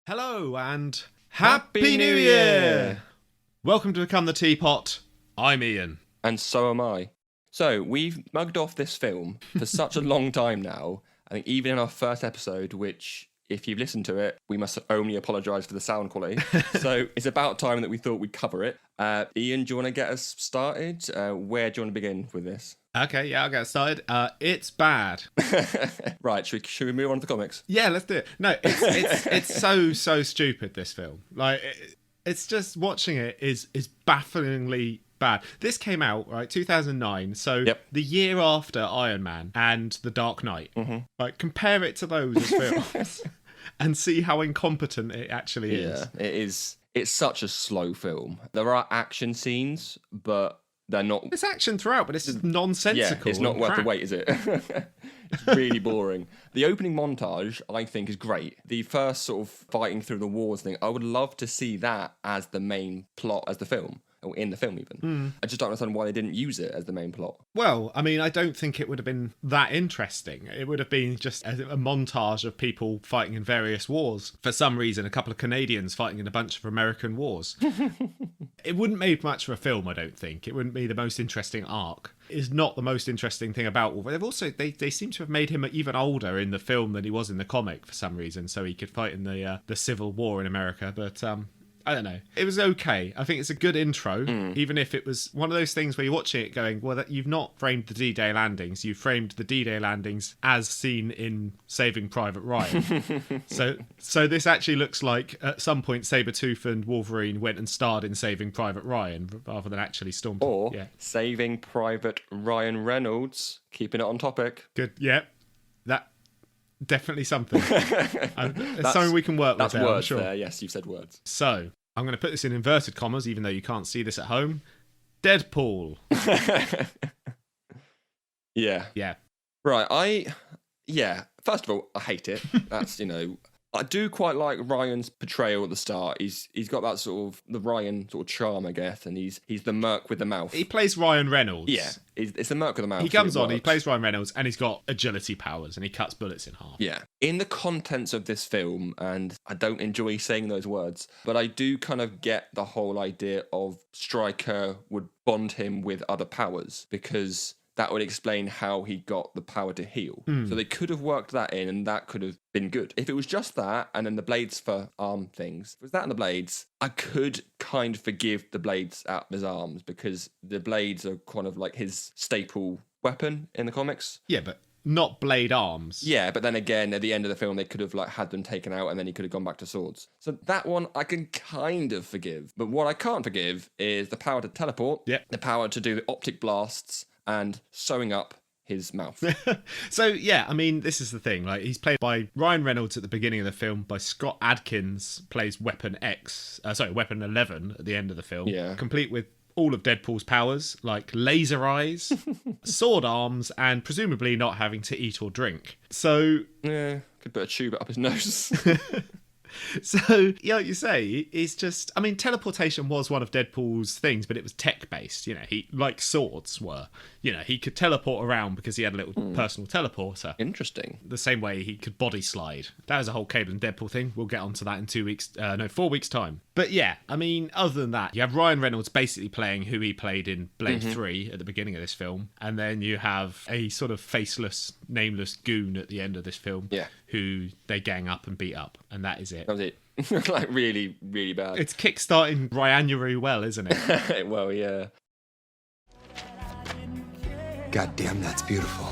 Hello and Happy New Year! Welcome to Become the Teapot. I'm Iain. And so am I. So, we've mugged off this film for such a long time now. I think even in our first episode, which, if you've listened to it, we must only apologise for the sound quality. So, it's about time that we thought we'd cover it. Iain, do you want to get us started? Where do you want to begin with this? Okay, yeah, I'll get started. It's bad. Right, should we move on to the comics? Yeah, let's do it. No, it's so stupid, this film. Like, it's just, watching it is bafflingly bad. This came out, right, 2009, so the year after Iron Man and The Dark Knight. Mm-hmm. Like, compare it to those as films and see how incompetent it actually is. Yeah, it is. It's such a slow film. There are action scenes, but they're not... There's action throughout, but it's nonsensical. Yeah, it's not worth the wait, is it? It's really boring. The opening montage, I think, is great. The first sort of fighting through the walls thing, I would love to see that as the main plot as the film. Or in the film, even. I just don't understand why they didn't use it as the main plot. Well, I mean, I don't think it would have been that interesting. It would have been just a montage of people fighting in various wars. For some reason, a couple of Canadians fighting in a bunch of American wars. It wouldn't make much for a film, I don't think. It wouldn't be the most interesting arc. It is not the most interesting thing about Wolverine. They've also, they seem to have made him even older in the film than he was in the comic for some reason, so he could fight in the Civil War in America, but... I don't know. It was okay. I think it's a good intro, even if it was one of those things where you're watching it going, well, you've not framed the D-Day landings. You've framed the D-Day landings as seen in Saving Private Ryan. So this actually looks like at some point Sabretooth and Wolverine went and starred in Saving Private Ryan rather than actually stormed. Or Saving Private Ryan Reynolds, keeping it on topic. Good, yeah. That... Definitely something. It's something we can work with. That's words I'm sure. there. Yes, you've said words. So, I'm going to put this in inverted commas, even though you can't see this at home. Deadpool. Yeah. Yeah. Right, first of all, I hate it. That's, I do quite like Ryan's portrayal at the start. He's got that sort of, the Ryan sort of charm, I guess, and he's the Merc with the mouth. He plays Ryan Reynolds. Yeah, it's the Merc with the mouth. He comes on, he plays Ryan Reynolds, and he's got agility powers, and he cuts bullets in half. Yeah. In the contents of this film, and I don't enjoy saying those words, but I do kind of get the whole idea of Stryker would bond him with other powers, because... that would explain how he got the power to heal. So they could have worked that in, and that could have been good. If it was just that, and then the blades for arm things, if it was that and the blades, I could kind of forgive the blades out of his arms, because the blades are kind of like his staple weapon in the comics. Yeah, but not blade arms. Yeah, but then again, at the end of the film, they could have had them taken out, and then he could have gone back to swords. So that one I can kind of forgive. But what I can't forgive is the power to teleport, the power to do the optic blasts, and sewing up his mouth. So, yeah, I mean, this is the thing. Like, he's played by Ryan Reynolds at the beginning of the film, by Scott Adkins, plays Weapon 11 at the end of the film. Yeah. Complete with all of Deadpool's powers, like laser eyes, sword arms, and presumably not having to eat or drink. So... yeah, could put a tube up his nose. So, yeah, like you say, it's just... I mean, teleportation was one of Deadpool's things, but it was tech-based. He, like swords were. He could teleport around because he had a little personal teleporter. Interesting. The same way he could body slide. That was a whole Cable and Deadpool thing. We'll get onto that in 4 weeks' time. But yeah, I mean, other than that, you have Ryan Reynolds basically playing who he played in Blade 3 at the beginning of this film. And then you have a sort of faceless, nameless goon at the end of this film who they gang up and beat up. And that is it. That was it. Like, really, really bad. It's kickstarting Ryanuary well, isn't it? Well, yeah. God damn, that's beautiful.